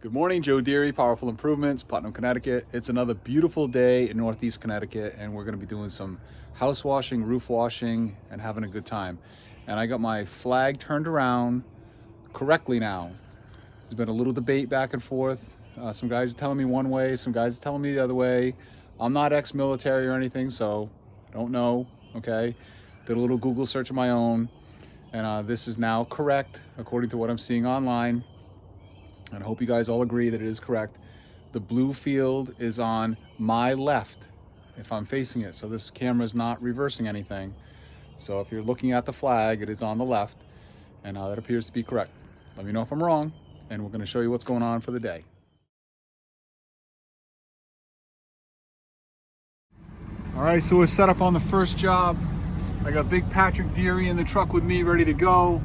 Good morning, Joe Deary, Powerful Improvements, Putnam, Connecticut. It's another beautiful day in Northeast Connecticut, and we're going to be doing some house washing, roof washing, and having a good time. And I got my flag turned around correctly now. There's been a little debate back and forth. Some guys are telling me one way, some guys are telling me the other way. I'm not ex-military or anything, so I don't know, okay? Did a little Google search of my own, and this is now correct according to what I'm seeing online. And I hope you guys all agree that it is correct. The blue field is on my left if I'm facing it. So this camera is not reversing anything. So if you're looking at the flag, it is on the left, and that appears to be correct. Let me know if I'm wrong, and we're going to show you what's going on for the day. All right, so we're set up on the first job. I got Big Patrick Deary in the truck with me, ready to go.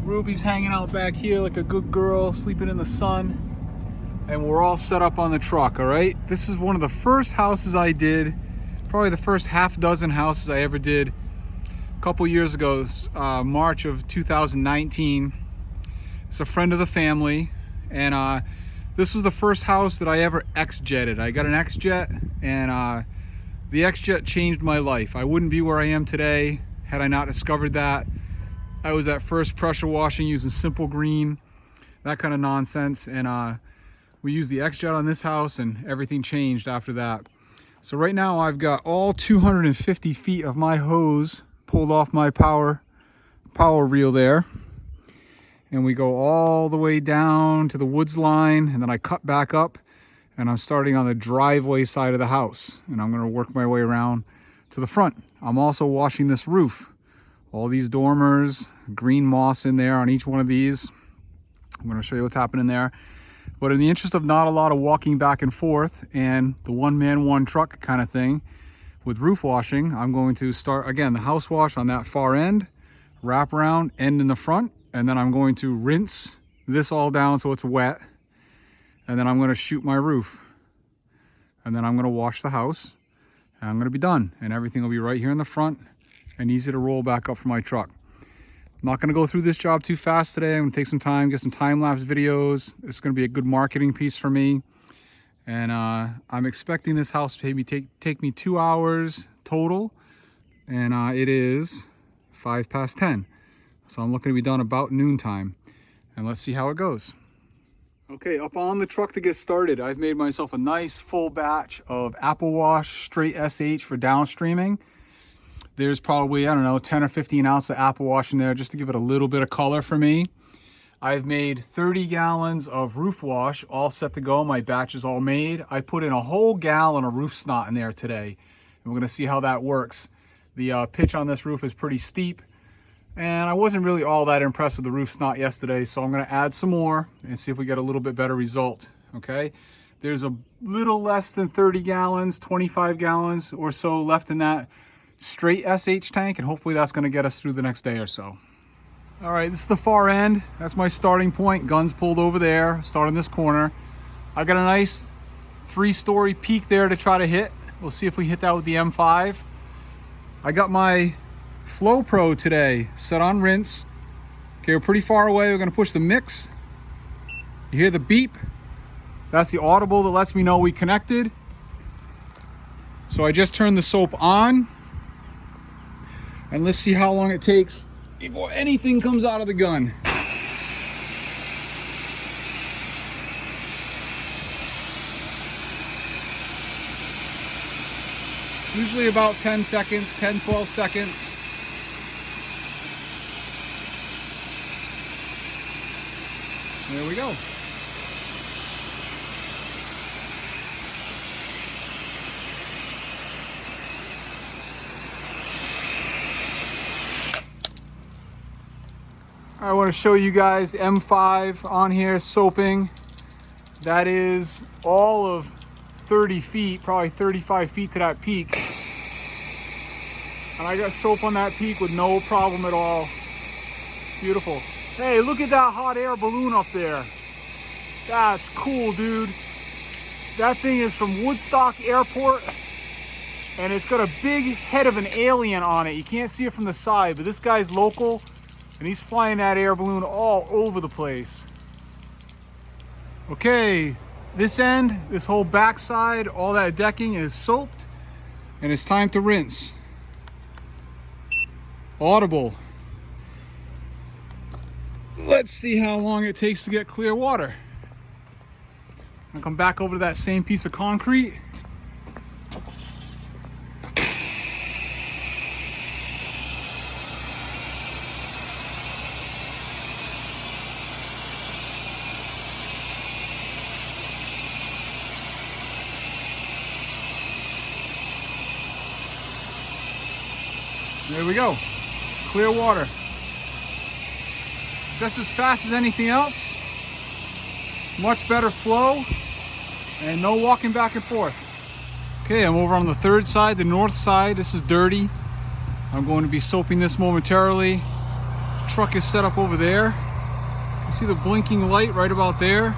Ruby's hanging out back here like a good girl, sleeping in the sun. And we're all set up on the truck, all right? This is one of the first houses I did, probably the first half dozen houses I ever did a couple years ago, March of 2019. It's a friend of the family, and this was the first house that I ever X-jetted. I got an X-jet, and the X-jet changed my life. I wouldn't be where I am today had I not discovered that. I was at first pressure washing using Simple Green, that kind of nonsense, and we used the X-jet on this house, and everything changed after that. So right now I've got all 250 feet of my hose pulled off my power reel there, and we go all the way down to the woods line, and then I cut back up, and I'm starting on the driveway side of the house, and I'm going to work my way around to the front. I'm also washing this roof. All these dormers, green moss in there on each one of these. I'm going to show you what's happening there. But in the interest of not a lot of walking back and forth and the one man, one truck kind of thing with roof washing, I'm going to start, again, the house wash on that far end, wrap around, end in the front, and then I'm going to rinse this all down so it's wet. And then I'm going to shoot my roof. And then I'm going to wash the house. And I'm going to be done. And everything will be right here in the front and easy to roll back up for my truck. I'm not going to go through this job too fast today. I'm going to take some time, get some time-lapse videos. It's going to be a good marketing piece for me. And I'm expecting this house to maybe take me 2 hours total. And it is 10:05. So I'm looking to be done about noontime. And let's see how it goes. Okay, up on the truck to get started, I've made myself a nice full batch of Apple Wash Straight SH for downstreaming. There's probably, I don't know, 10 or 15 ounces of Apple Wash in there just to give it a little bit of color for me. I've made 30 gallons of roof wash, all set to go. My batch is all made. I put in a whole gallon of roof snot in there today, and we're gonna see how that works. The pitch on this roof is pretty steep, and I wasn't really all that impressed with the roof snot yesterday, so I'm gonna add some more and see if we get a little bit better result, okay? There's a little less than 30 gallons, 25 gallons or so left in that Straight SH tank, and hopefully that's going to get us through the next day or so. All right, this is the far end. That's my starting point. Guns pulled over there, start in this corner. I got a nice 3-story peak there to try to hit. We'll see if we hit that with the M5. I got my Flow Pro today set on rinse. Okay, we're pretty far away. We're going to push the mix. You hear the beep? That's the audible that lets me know we connected. So I just turned the soap on. And let's see how long it takes before anything comes out of the gun. Usually about 10 seconds, 10, 12 seconds. There we go. I want to show you guys M5 on here soaping. That is all of 30 feet, probably 35 feet to that peak. And I got soap on that peak with no problem at all. Beautiful. Hey, look at that hot air balloon up there. That's cool, dude. That thing is from Woodstock Airport, and it's got a big head of an alien on it. You can't see it from the side, but this guy's local. And he's flying that air balloon all over the place. Okay, this end, this whole backside, all that decking is soaped, and it's time to rinse. Audible. Let's see how long it takes to get clear water. I'll come back over to that same piece of concrete. There we go, clear water. Just as fast as anything else, much better flow, and no walking back and forth. Okay, I'm over on the third side, the north side. This is dirty. I'm going to be soaping this momentarily. The truck is set up over there. You see the blinking light right about there?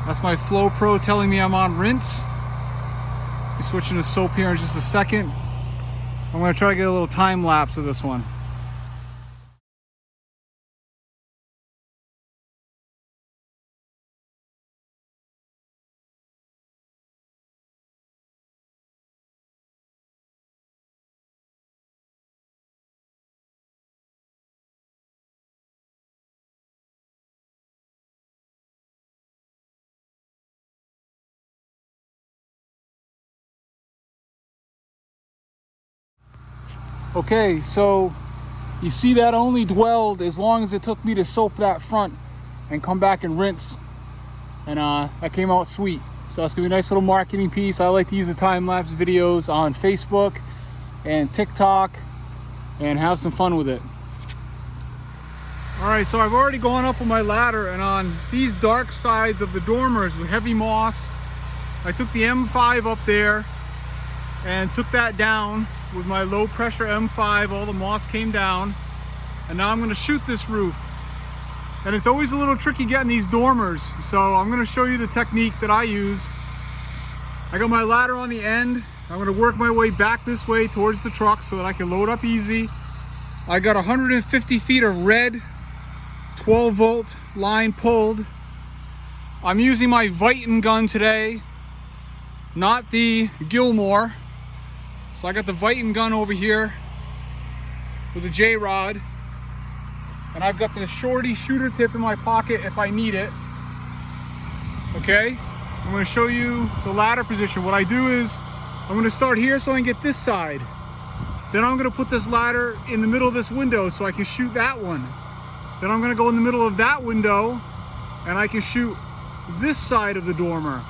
That's my Flow Pro telling me I'm on rinse. Be switching to soap here in just a second. I'm going to try to get a little time lapse of this one. Okay, so you see that only dwelled as long as it took me to soap that front and come back and rinse. And that came out sweet. So that's gonna be a nice little marketing piece. I like to use the time-lapse videos on Facebook and TikTok and have some fun with it. All right, so I've already gone up with my ladder, and on these dark sides of the dormers with heavy moss, I took the M5 up there and took that down with my low pressure M5. All the moss came down, and now I'm going to shoot this roof. And it's always a little tricky getting these dormers, so I'm going to show you the technique that I use. I got my ladder on the end. I'm going to work my way back this way towards the truck so that I can load up easy. I got 150 feet of red 12 volt line pulled. I'm using my Viton gun today, not the Gilmore. So I got the Viton gun over here with a J-rod, and I've got the shorty shooter tip in my pocket if I need it. Okay, I'm going to show you the ladder position. What I do is I'm going to start here so I can get this side. Then I'm going to put this ladder in the middle of this window so I can shoot that one. Then I'm going to go in the middle of that window and I can shoot this side of the dormer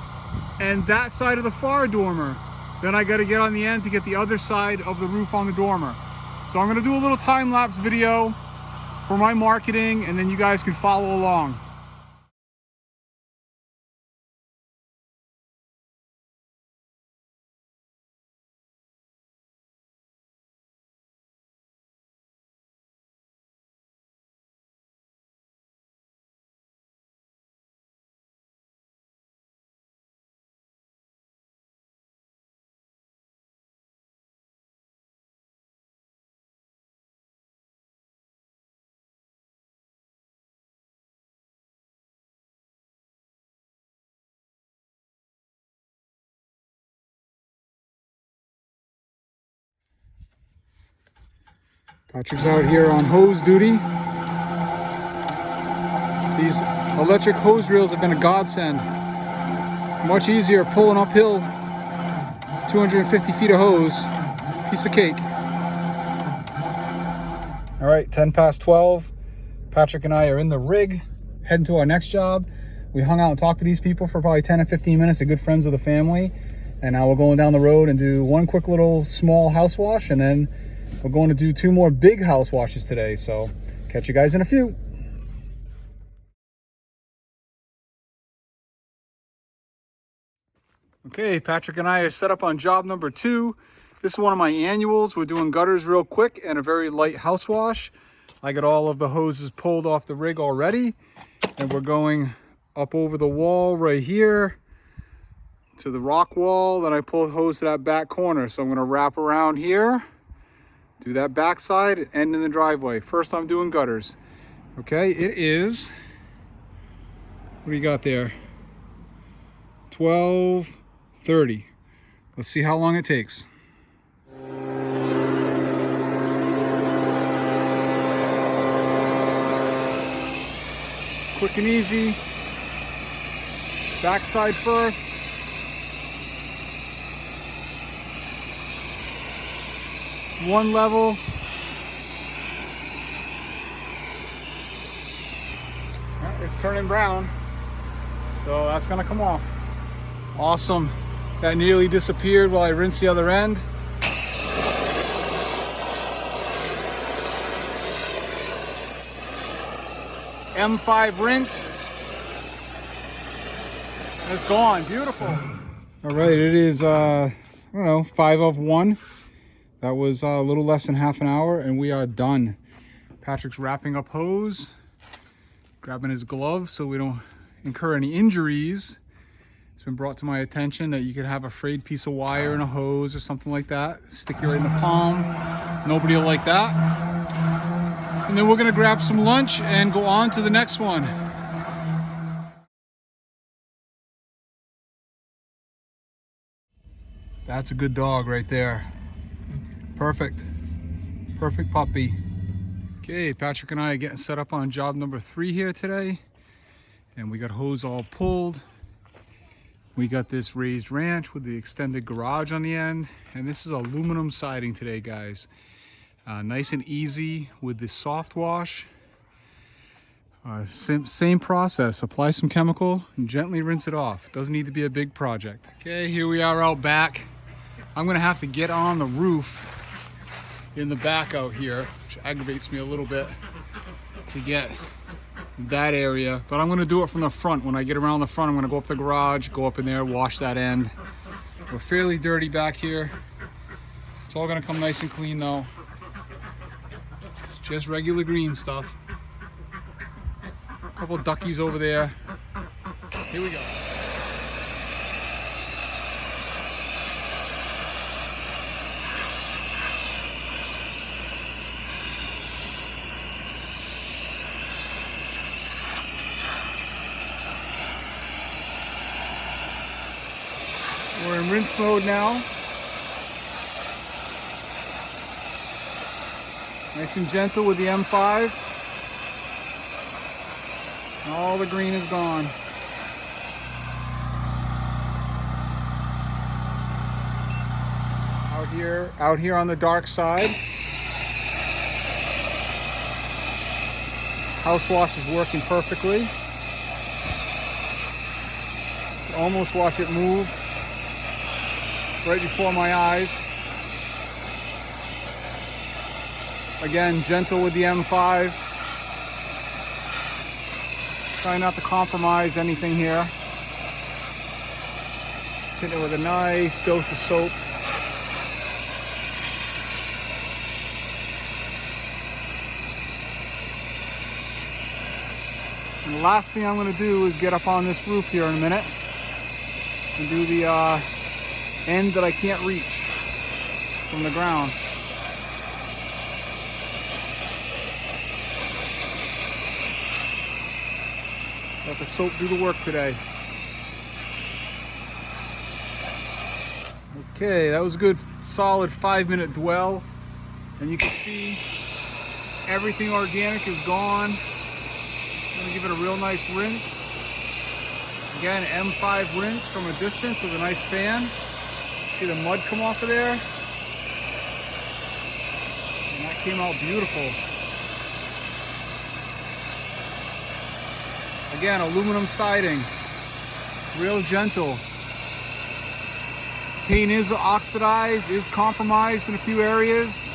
and that side of the far dormer. Then I got to get on the end to get the other side of the roof on the dormer. So I'm going to do a little time-lapse video for my marketing, and then you guys can follow along. Patrick's out here on hose duty. These electric hose reels have been a godsend. Much easier pulling uphill 250 feet of hose. Piece of cake. All right, 10 past 12. Patrick and I are in the rig, heading to our next job. We hung out and talked to these people for probably 10 or 15 minutes. They're good friends of the family. And now we're going down the road and do one quick little small house wash, and then we're going to do 2 more big house washes today. So catch you guys in a few. Okay, Patrick and I are set up on job number 2. This is one of my annuals. We're doing gutters real quick and a very light house wash. I got all of the hoses pulled off the rig already, and we're going up over the wall right here to the rock wall. Then I pulled hose to that back corner. So I'm gonna wrap around here, do that back side, end in the driveway. First I'm doing gutters. Okay, it is, what do you got there? 12:30. Let's see how long it takes. Quick and easy. Backside first. One level. It's turning brown, so that's gonna come off. Awesome. That nearly disappeared while I rinsed the other end. M5 rinse. It's gone. Beautiful. All right, it is I don't know, 5 of 1. That was a little less than half an hour, and we are done. Patrick's wrapping up hose, grabbing his gloves so we don't incur any injuries. It's been brought to my attention that you could have a frayed piece of wire in a hose or something like that. Stick it right in the palm. Nobody will like that. And then we're gonna grab some lunch and go on to the next one. That's a good dog right there. Perfect. Perfect puppy. Okay, Patrick and I are getting set up on job number 3 here today. And we got hose all pulled. We got this raised ranch with the extended garage on the end. And this is aluminum siding today, guys. Nice and easy with the soft wash. Same process. Apply some chemical and gently rinse it off. Doesn't need to be a big project. Okay, here we are out back. I'm gonna have to get on the roof in the back out here, which aggravates me a little bit to get that area, but I'm gonna do it from the front. When I get around the front, I'm gonna go up the garage, go up in there, wash that end. We're fairly dirty back here. It's all gonna come nice and clean though. It's just regular green stuff. A couple duckies over there. Here we go. We're in rinse mode now. Nice and gentle with the M5. All the green is gone. Out here on the dark side. This house wash is working perfectly. Almost watch it move right before my eyes. Again, gentle with the M5. Try not to compromise anything here. Just hit it with a nice dose of soap. And the last thing I'm going to do is get up on this roof here in a minute and do the end that I can't reach from the ground. Let the soap do the work today. Okay, that was a good solid 5-minute dwell. And you can see everything organic is gone. I'm gonna give it a real nice rinse. Again, M5 rinse from a distance with a nice fan. See the mud come off of there? And that came out beautiful. Again, aluminum siding, real gentle. Paint is oxidized, is compromised in a few areas.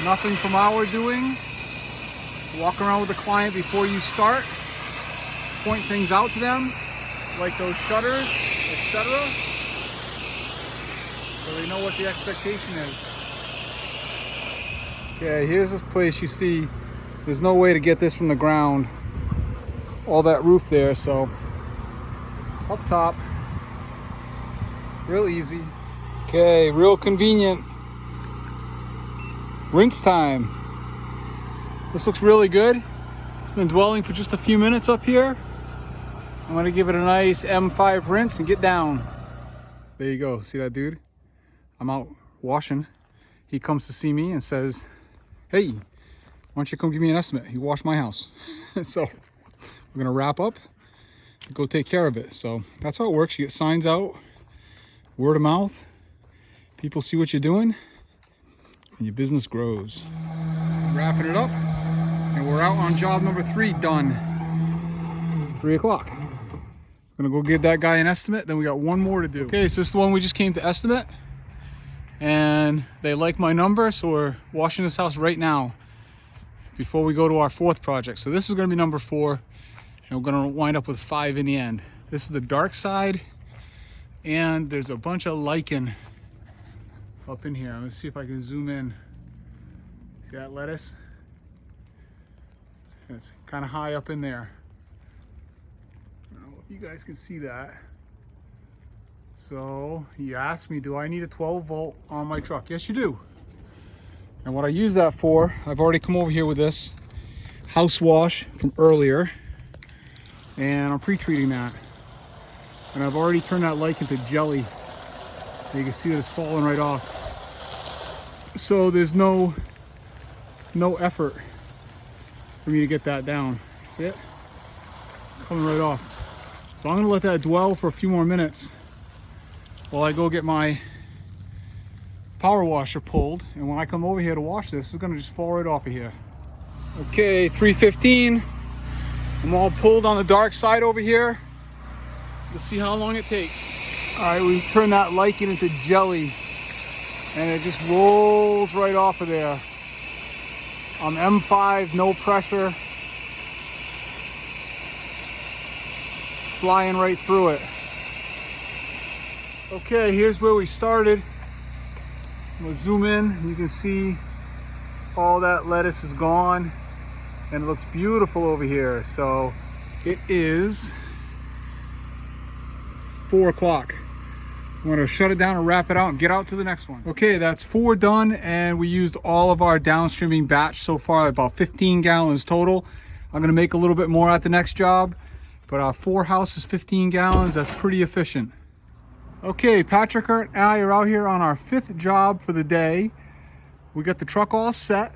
Nothing from our doing. Walk around with the client before you start. Point things out to them, like those shutters, etc. So they know what the expectation is. Okay, here's this place you see. There's no way to get this from the ground. All that roof there, so up top, real easy. Okay, real convenient. Rinse time. This looks really good. It's been dwelling for just a few minutes up here. I'm gonna give it a nice M5 rinse and get down. There you go, see that dude? I'm out washing. He comes to see me and says, hey, why don't you come give me an estimate? You wash my house. So we're gonna wrap up and go take care of it. So that's how it works. You get signs out, word of mouth. People see what you're doing and your business grows. Wrapping it up and we're out on job number 3, done. 3 o'clock. Gonna go give that guy an estimate, then we got one more to do. Okay, so this is the one we just came to estimate and they like my number, so we're washing this house right now before we go to our 4th project. So this is gonna be number 4 and we're gonna wind up with 5 in the end. This is the dark side and there's a bunch of lichen up in here. Let's see if I can zoom in. See that lettuce? It's kind of high up in there. I don't know if you guys can see that. So you asked me, do I need a 12 volt on my truck? Yes, you do. And what I use that for, I've already come over here with this house wash from earlier and I'm pre-treating that. And I've already turned that lichen to jelly. You can see that it's falling right off. So there's no effort for me to get that down. See it? Coming right off. So I'm gonna let that dwell for a few more minutes while I go get my power washer pulled. And when I come over here to wash this, it's gonna just fall right off of here. Okay, 3:15. I'm all pulled on the dark side over here. Let's see how long it takes. All right, we turned that lichen into jelly and it just rolls right off of there. M5, no pressure. Flying right through it. Okay, here's where we started. I'm gonna zoom in. You can see all that lettuce is gone and it looks beautiful over here. So it is 4 o'clock. I'm gonna shut it down and wrap it out and get out to the next one. Okay, that's 4 done and we used all of our downstreaming batch so far, about 15 gallons total. I'm gonna make a little bit more at the next job, but our 4 houses, 15 gallons, that's pretty efficient. Okay, Patrick and I are out here on our 5th job for the day. We got the truck all set.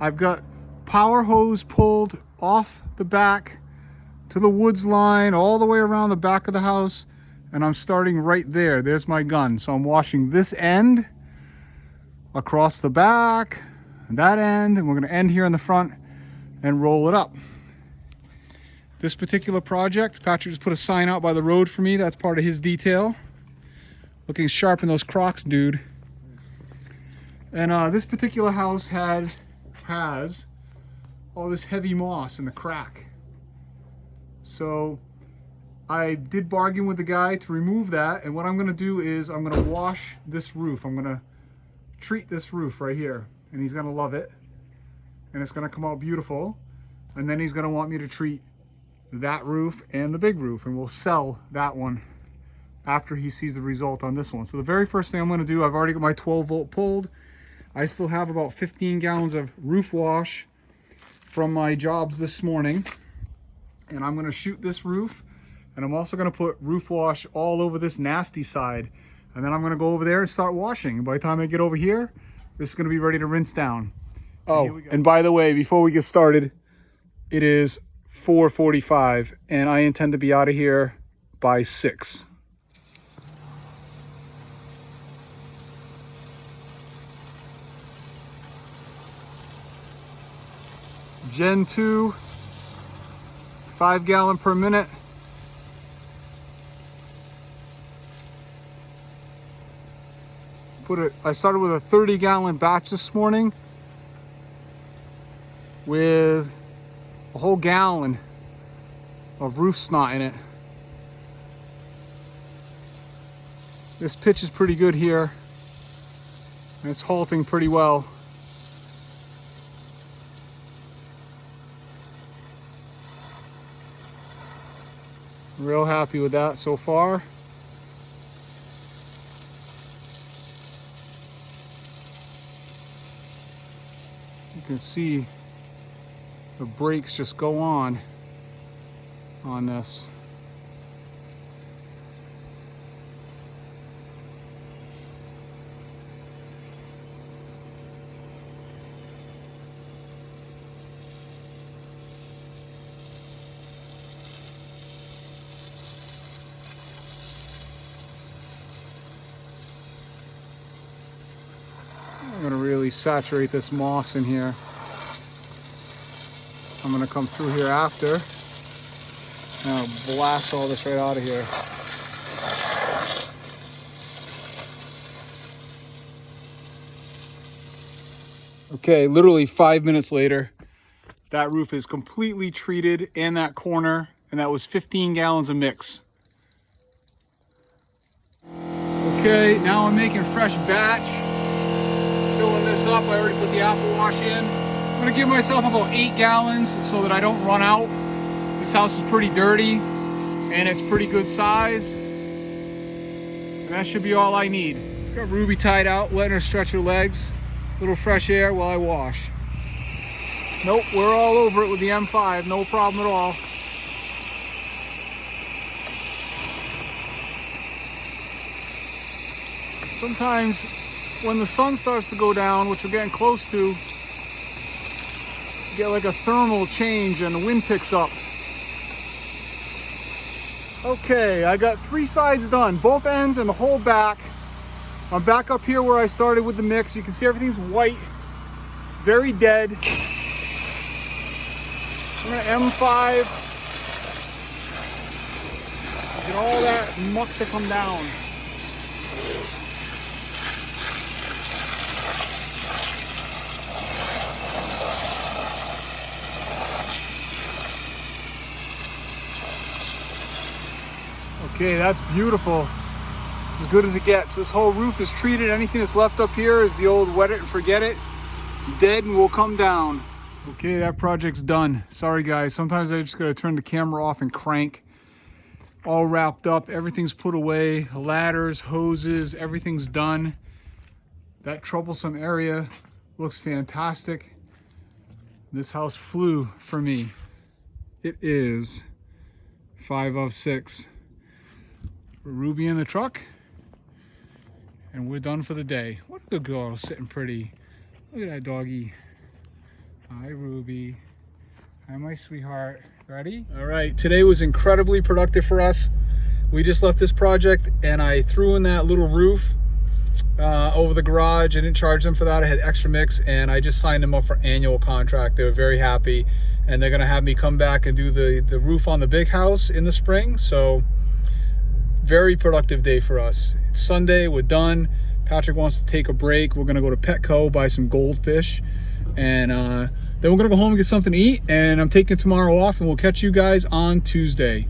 I've got power hose pulled off the back to the woods line, all the way around the back of the house. And I'm starting right there. There's my gun. So I'm washing this end across the back, and that end, and we're gonna end here in the front and roll it up. This particular project, Patrick just put a sign out by the road for me. That's part of his detail. Looking sharp in those Crocs, dude. And this particular house has all this heavy moss in the crack. So I did bargain with the guy to remove that, and what I'm gonna do is I'm gonna wash this roof. I'm gonna treat this roof right here, and he's gonna love it, and it's gonna come out beautiful. And then he's gonna want me to treat that roof and the big roof, and we'll sell that one after he sees the result on this one. So the very first thing I'm gonna do, I've already got my 12 volt pulled. I still have about 15 gallons of roof wash from my jobs this morning, and I'm gonna shoot this roof. And I'm also gonna put roof wash all over this nasty side. And then I'm gonna go over there and start washing. And by the time I get over here, this is gonna be ready to rinse down. Oh, and by the way, before we get started, it is 4:45 and I intend to be out of here by 6. Gen 2, 5 gallon per minute. I started with a 30 gallon batch this morning with a whole gallon of roof snot in it. This pitch is pretty good here and it's halting pretty well. Real happy with that so far. You can see the brakes just go on this. really saturate this moss in here. I'm gonna come through here after and I'll blast all this right out of here. Okay, literally 5 minutes later, that roof is completely treated and that corner, and that was 15 gallons of mix. Okay, now I'm making fresh batch. Filling this up, I already put the apple wash in. I'm gonna give myself about 8 gallons so that I don't run out. This house is pretty dirty and it's pretty good size. And that should be all I need. Got Ruby tied out, letting her stretch her legs. A little fresh air while I wash. Nope, we're all over it with the M5, no problem at all. Sometimes when the sun starts to go down, which we're getting close to, you get like a thermal change and the wind picks up. Okay, I got 3 sides done, both ends and the whole back. I'm back up here where I started with the mix. You can see everything's white, very dead. I'm gonna M5, get all that muck to come down. Okay, that's beautiful. It's as good as it gets. This whole roof is treated. Anything that's left up here is the old wet it and forget it. Dead and will come down. Okay, that project's done. Sorry guys, sometimes I just gotta turn the camera off and crank. All wrapped up, everything's put away. Ladders, hoses, everything's done. That troublesome area looks fantastic. This house flew for me. It is 5 of 6. Ruby in the truck, and we're done for the day. What a good girl, sitting pretty. Look at that doggy. Hi, Ruby. Hi, my sweetheart. Ready? All right, today was incredibly productive for us. We just left this project and I threw in that little roof over the garage. I didn't charge them for that. I had extra mix and I just signed them up for annual contract. They were very happy, and they're gonna have me come back and do the roof on the big house in the spring. So very productive day for us. It's Sunday, we're done. Patrick wants to take a break. We're gonna go to Petco, buy some goldfish, and then we're gonna go home and get something to eat, and I'm taking tomorrow off, and we'll catch you guys on Tuesday.